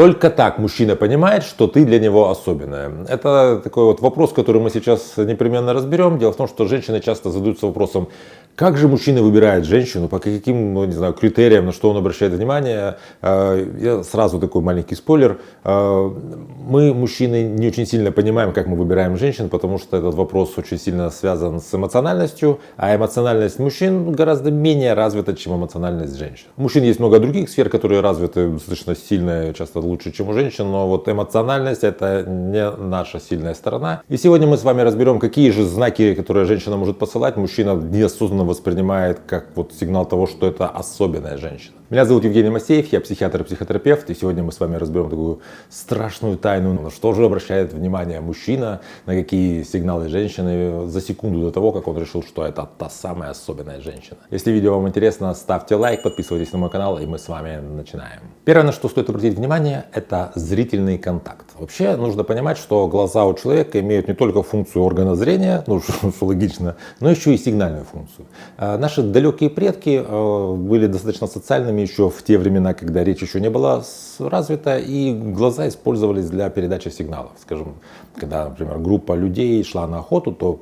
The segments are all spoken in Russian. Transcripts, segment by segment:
Только так мужчина понимает, что ты для него особенная. Это такой вот вопрос, который мы сейчас непременно разберем. Дело в том, что женщины часто задаются вопросом, как же мужчина выбирает женщину, по каким, ну, не знаю, критериям, на что он обращает внимание. Я сразу такой маленький спойлер. Мы, мужчины, не очень сильно понимаем, как мы выбираем женщин, потому что этот вопрос очень сильно связан с эмоциональностью, а эмоциональность мужчин гораздо менее развита, чем эмоциональность женщин. У мужчин есть много других сфер, которые развиты достаточно сильно, часто лучше, чем у женщин, но вот эмоциональность — это не наша сильная сторона. И сегодня мы с вами разберем, какие же знаки, которые женщина может посылать, мужчина неосознанно воспринимает как вот сигнал того, что это особенная женщина. Меня зовут Евгений Масеев, я психиатр и психотерапевт, и сегодня мы с вами разберем такую страшную тайну, на что же обращает внимание мужчина, на какие сигналы женщины за секунду до того, как он решил, что это та самая особенная женщина. Если видео вам интересно, ставьте лайк, подписывайтесь на мой канал, и мы с вами начинаем. Первое, на что стоит обратить внимание, это зрительный контакт. Вообще нужно понимать, что глаза у человека имеют не только функцию органа зрения, ну что логично, но еще и сигнальную функцию. Наши далекие предки были достаточно социальными еще в те времена, когда речь еще не была развита, и глаза использовались для передачи сигналов. Скажем, когда, например, группа людей шла на охоту, то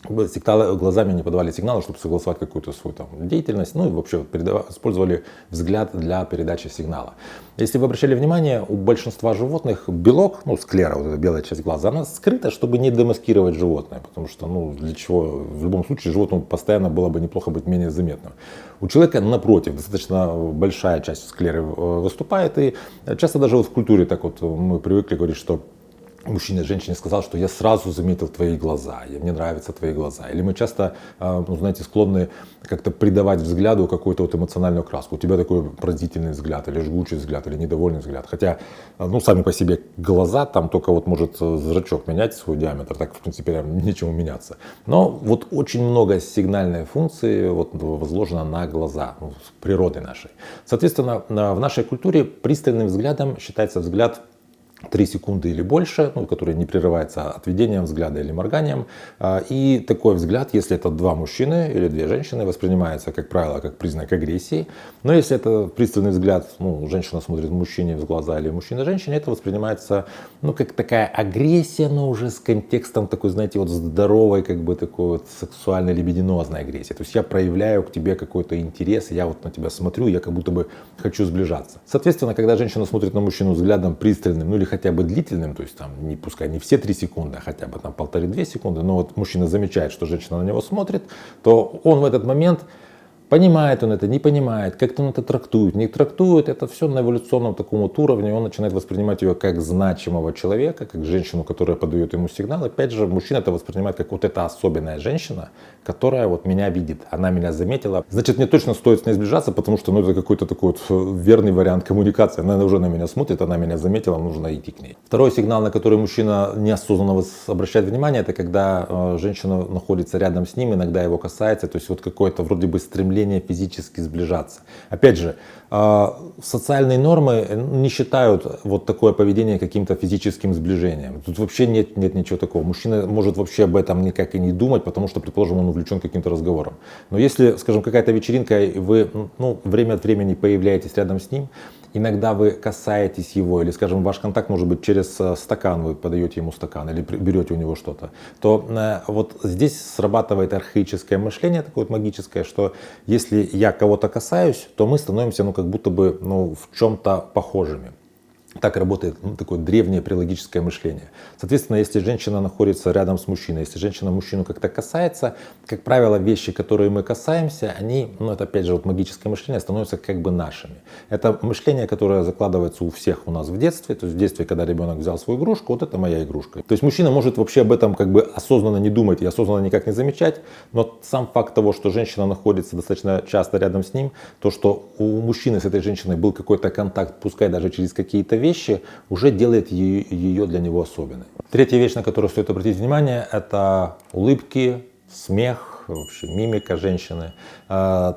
глазами не подавали сигналы, чтобы согласовать какую-то свою там деятельность, ну и вообще использовали взгляд для передачи сигнала. Если вы обращали внимание, у большинства животных белок, ну склера, вот эта белая часть глаза, она скрыта, чтобы не демаскировать животное, потому что, ну для чего, в любом случае животному постоянно было бы неплохо быть менее заметным. У человека, напротив, достаточно большая часть склеры выступает, и часто даже вот в культуре так вот мы привыкли говорить, что мужчина женщине сказал, что я сразу заметил твои глаза, мне нравятся твои глаза. Или мы часто, ну, знаете, склонны как-то придавать взгляду какую-то вот эмоциональную краску. У тебя такой пронзительный взгляд, или жгучий взгляд, или недовольный взгляд. Хотя, ну, сами по себе глаза, там только вот может зрачок менять свой диаметр, так, в принципе, нечему меняться. Но вот очень много сигнальной функции вот возложено на глаза, ну, с природой нашей. Соответственно, в нашей культуре пристальным взглядом считается взгляд 3 секунды или больше, ну, который не прерывается отведением взгляда или морганием. И такой взгляд, если это 2 мужчины или 2 женщины, воспринимается, как правило, как признак агрессии. Но если это пристальный взгляд, ну, женщина смотрит мужчине в глаза или мужчина женщине, это воспринимается, ну, как такая агрессия, но уже с контекстом такой, знаете, вот здоровой, как бы такой вот сексуальной либидинозной агрессии. То есть я проявляю к тебе какой-то интерес, я вот на тебя смотрю, я как будто бы хочу сближаться. Соответственно, когда женщина смотрит на мужчину взглядом пристальным, ну или хотя бы длительным, то есть там пускай не все 3 секунды, а хотя бы там 1,5-2 секунды, но вот мужчина замечает, что женщина на него смотрит, то он в этот момент понимает он это, не понимает, как-то он это трактует, не трактует, это все на эволюционном таком вот уровне, он начинает воспринимать ее как значимого человека, как женщину, которая подает ему сигнал. Опять же, мужчина это воспринимает как вот эта особенная женщина, которая вот меня видит, она меня заметила. Значит, мне точно стоит с ней сближаться, потому что, ну, это какой-то такой вот верный вариант коммуникации. Она уже на меня смотрит, она меня заметила, нужно идти к ней. Второй сигнал, на который мужчина неосознанно обращает внимание, это когда женщина находится рядом с ним, иногда его касается, то есть вот какое-то вроде бы стремление физически сближаться. Опять же, социальные нормы не считают вот такое поведение каким-то физическим сближением. Тут вообще нет ничего такого. Мужчина может вообще об этом никак и не думать, потому что, предположим, он увлечен каким-то разговором. Но если, скажем, какая-то вечеринка, и вы, ну, время от времени появляетесь рядом с ним, иногда вы касаетесь его, или, скажем, ваш контакт может быть через стакан, вы подаете ему стакан, или берете у него что-то, то вот здесь срабатывает архаическое мышление, такое вот магическое, что если я кого-то касаюсь, то мы становимся, ну, как будто бы, ну, в чем-то похожими. Так работает, ну, такое древнее прилогическое мышление. Соответственно, если женщина находится рядом с мужчиной, если женщина мужчину как-то касается, как правило, вещи, которые мы касаемся, они, ну, это опять же вот магическое мышление, становятся как бы нашими. Это мышление, которое закладывается у всех у нас в детстве. То есть в детстве, когда ребенок взял свою игрушку, вот это моя игрушка. То есть мужчина может вообще об этом как бы осознанно не думать и осознанно никак не замечать, но сам факт того, что женщина находится достаточно часто рядом с ним, то, что у мужчины с этой женщиной был какой-то контакт, пускай даже через какие-то вещи, уже делает ее для него особенной. Третья вещь, на которую стоит обратить внимание, это улыбки, смех, вообще мимика женщины.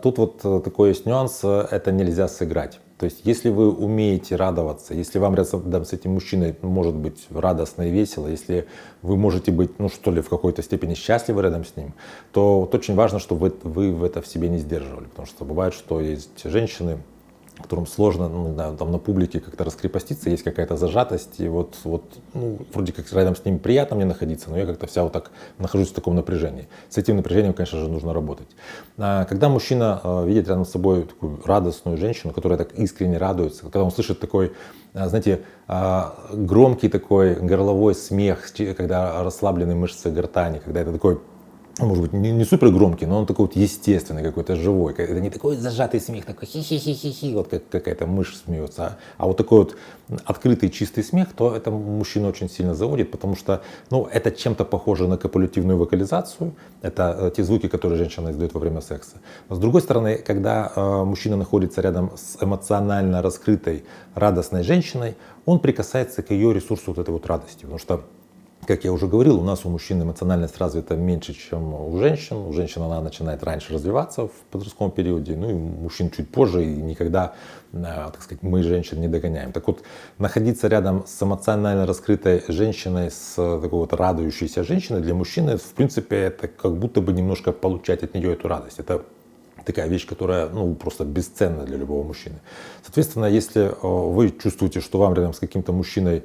Тут вот такой есть нюанс, это нельзя сыграть. То есть, если вы умеете радоваться, если вам рядом с этим мужчиной может быть радостно и весело, если вы можете быть, ну что ли, в какой-то степени счастливы рядом с ним, то вот очень важно, чтобы вы это в себе не сдерживали. Потому что бывает, что есть женщины, которым сложно, ну, да, там на публике как-то раскрепоститься, есть какая-то зажатость, и вот, ну, вроде как рядом с ними приятно мне находиться, но я как-то вся вот так нахожусь в таком напряжении. С этим напряжением, конечно же, нужно работать. Когда мужчина видит рядом с собой такую радостную женщину, которая так искренне радуется, когда он слышит такой, знаете, громкий такой горловой смех, когда расслаблены мышцы гортани, когда это такой, может быть, не супер громкий, но он такой вот естественный, какой-то живой. Это не такой зажатый смех, такой хи-хи-хи-хи-хи, вот как какая-то мышь смеется, а вот такой вот открытый чистый смех, то это мужчину очень сильно заводит, потому что, ну, это чем-то похоже на копулятивную вокализацию, это те звуки, которые женщина издает во время секса. Но с другой стороны, когда мужчина находится рядом с эмоционально раскрытой, радостной женщиной, он прикасается к ее ресурсу вот этой вот радости, потому что, как я уже говорил, у нас у мужчин эмоциональность развита меньше, чем у женщин. У женщин она начинает раньше развиваться в подростковом периоде, ну и у мужчин чуть позже, и никогда, так сказать, мы женщин не догоняем. Так вот, находиться рядом с эмоционально раскрытой женщиной, с такой вот радующейся женщиной, для мужчины, в принципе, это как будто бы немножко получать от нее эту радость. Это такая вещь, которая, ну, просто бесценна для любого мужчины. Соответственно, если вы чувствуете, что вам рядом с каким-то мужчиной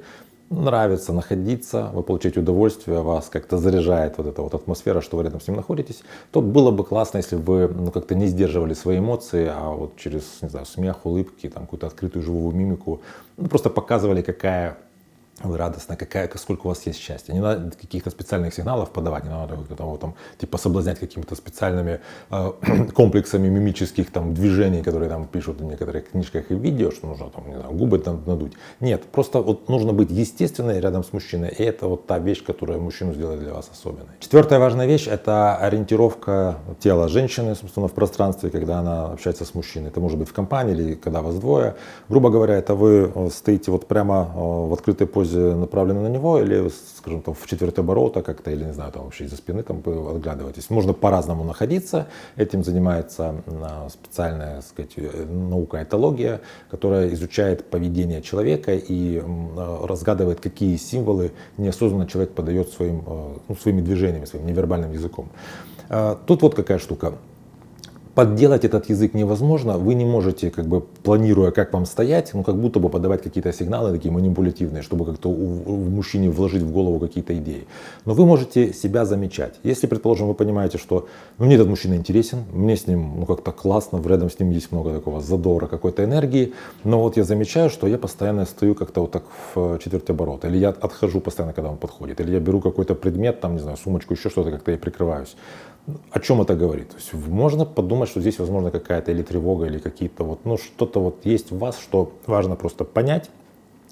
нравится находиться, вы получаете удовольствие, вас как-то заряжает вот эта вот атмосфера, что вы рядом с ним находитесь, то было бы классно, если бы вы, ну, как-то не сдерживали свои эмоции, а вот через, не знаю, смех, улыбки, там, какую-то открытую живую мимику, ну, просто показывали, какая вы радостны, сколько у вас есть счастья. Не надо каких-то специальных сигналов подавать, не надо того, там, типа соблазнять какими-то специальными комплексами мимических там, движений, которые там пишут в некоторых книжках и видео, что нужно там, не знаю, губы там надуть. Нет, просто вот нужно быть естественной рядом с мужчиной, и это вот та вещь, которая мужчину сделает для вас особенной. Четвертая важная вещь — это ориентировка тела женщины, собственно, в пространстве, когда она общается с мужчиной. Это может быть в компании или когда вас двое. Грубо говоря, это вы стоите вот прямо в открытой позе, направлены на него, или, скажем, там, в четверть оборота как-то, или, не знаю, там вообще из-за спины там отглядываетесь. Можно по-разному находиться. Этим занимается специальная, так сказать, наука этология, которая изучает поведение человека и разгадывает, какие символы неосознанно человек подает своими движениями, своим невербальным языком. Тут вот какая штука. Подделать этот язык невозможно, вы не можете, как бы планируя, как вам стоять, ну как будто бы подавать какие-то сигналы такие манипулятивные, чтобы как-то в мужчине вложить в голову какие-то идеи. Но вы можете себя замечать. Если, предположим, вы понимаете, что мне этот мужчина интересен, мне с ним ну как-то классно, рядом с ним есть много такого задора, какой-то энергии, но вот я замечаю, что я постоянно стою как-то вот так в четверть оборота, или я отхожу постоянно, когда он подходит, или я беру какой-то предмет, там, не знаю, сумочку, еще что-то, как-то я прикрываюсь. О чем это говорит? То есть можно подумать, что здесь, возможно, какая-то или тревога, или какие-то вот, ну, что-то вот есть в вас, что важно просто понять,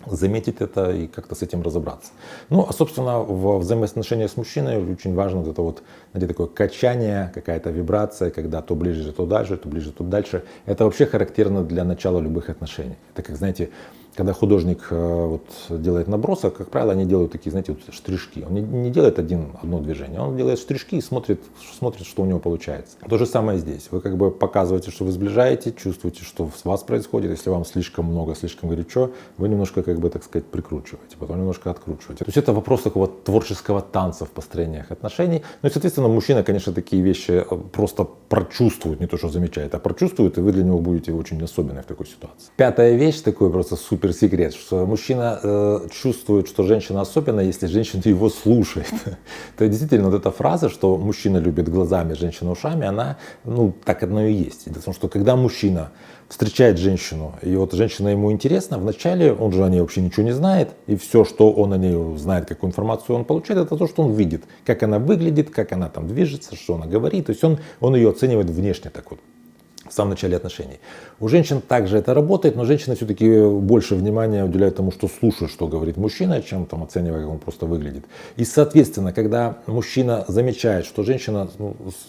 заметить это и как-то с этим разобраться. Ну, а, собственно, в взаимоотношениях с мужчиной очень важно вот это вот, знаете, такое качание, какая-то вибрация, когда то ближе, то дальше, то ближе, то дальше. Это вообще характерно для начала любых отношений. Это как, знаете, когда художник вот делает набросок, как правило, они делают такие, знаете, вот штришки. Он не делает одно движение, он делает штришки и смотрит, что у него получается. То же самое здесь. Вы как бы показываете, что вы сближаете, чувствуете, что с вас происходит. Если вам слишком много, слишком горячо, вы немножко, как бы, так сказать, прикручиваете, потом немножко откручиваете. То есть это вопрос такого творческого танца в построениях отношений. Ну и, соответственно, мужчина, конечно, такие вещи просто прочувствует, не то что замечает, а прочувствует, и вы для него будете очень особенной в такой ситуации. Пятая вещь, такой просто суперсекрет, что мужчина чувствует, что женщина особенная, если женщина его слушает. То действительно, вот эта фраза, что мужчина любит глазами, женщина ушами, она, ну, так оно и есть. Дело в том, что когда мужчина встречает женщину, и вот женщина ему интересна, вначале он же о ней вообще ничего не знает, и все, что он о ней знает, какую информацию он получает, это то, что он видит, как она выглядит, как она там движется, что она говорит, то есть он ее оценивает внешне так вот. В самом начале отношений. У женщин также это работает, но женщины все-таки больше внимания уделяют тому, что слушают, что говорит мужчина, чем там оценивая, как он просто выглядит. И, соответственно, когда мужчина замечает, что женщина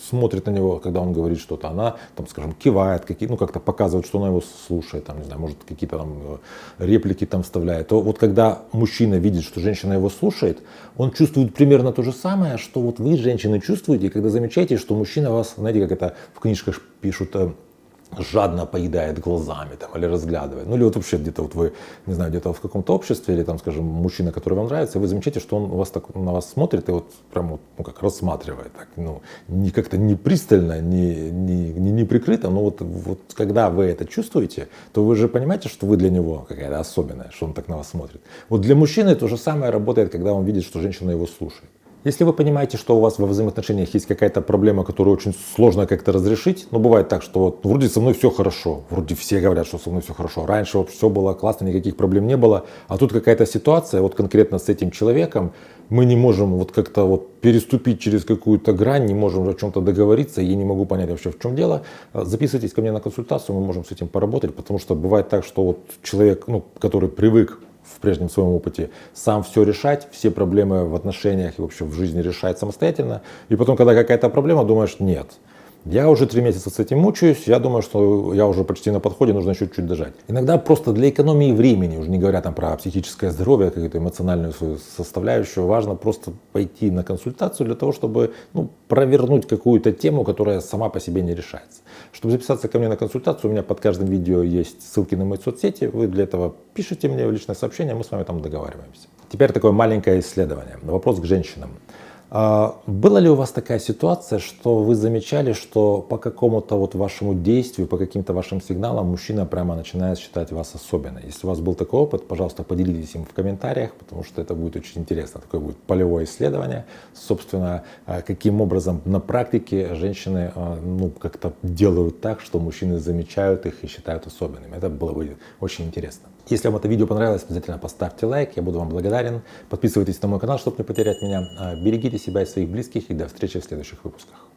смотрит на него, когда он говорит что-то, она, там, скажем, кивает, как-то показывает, что она его слушает, там, не знаю, может, какие-то там реплики там вставляет, то вот когда мужчина видит, что женщина его слушает, он чувствует примерно то же самое, что вот вы, женщины, чувствуете, когда замечаете, что мужчина вас, знаете, как это в книжках пишут, жадно поедает глазами там, или разглядывает. Ну или вот вообще где-то вот вы, не знаю, где-то в каком-то обществе, или там, скажем, мужчина, который вам нравится, и вы замечаете, что он у вас так, на вас смотрит и вот прям вот, ну, как рассматривает, так, ну, не как-то не пристально, не прикрыто, но вот когда вы это чувствуете, то вы же понимаете, что вы для него какая-то особенная, что он так на вас смотрит. Вот для мужчины то же самое работает, когда он видит, что женщина его слушает. Если вы понимаете, что у вас во взаимоотношениях есть какая-то проблема, которую очень сложно как-то разрешить, но бывает так, что вот вроде со мной все хорошо, вроде все говорят, что со мной все хорошо, раньше вот все было классно, никаких проблем не было, а тут какая-то ситуация, вот конкретно с этим человеком, мы не можем вот как-то вот переступить через какую-то грань, не можем о чем-то договориться, я не могу понять вообще в чем дело, записывайтесь ко мне на консультацию, мы можем с этим поработать, потому что бывает так, что вот человек, ну, который привык в прежнем своем опыте сам все решать, все проблемы в отношениях и вообще в жизни решать самостоятельно. И потом, когда какая-то проблема, думаешь, нет, я уже 3 месяца с этим мучаюсь, я думаю, что я уже почти на подходе, нужно еще чуть-чуть дожать. Иногда просто для экономии времени, уже не говоря там про психическое здоровье, какую-то эмоциональную свою составляющую, важно просто пойти на консультацию для того, чтобы провернуть какую-то тему, которая сама по себе не решается. Чтобы записаться ко мне на консультацию, у меня под каждым видео есть ссылки на мои соцсети, вы для этого пишите мне в личное сообщение, мы с вами там договариваемся. Теперь такое маленькое исследование, вопрос к женщинам. Была ли у вас такая ситуация, что вы замечали, что по какому-то вот вашему действию, по каким-то вашим сигналам мужчина прямо начинает считать вас особенной? Если у вас был такой опыт, пожалуйста, поделитесь им в комментариях, потому что это будет очень интересно. Такое будет полевое исследование, собственно, каким образом на практике женщины как-то делают так, что мужчины замечают их и считают особенными. Это было бы очень интересно. Если вам это видео понравилось, обязательно поставьте лайк, я буду вам благодарен. Подписывайтесь на мой канал, чтобы не потерять меня. Берегите себя и своих близких, и до встречи в следующих выпусках.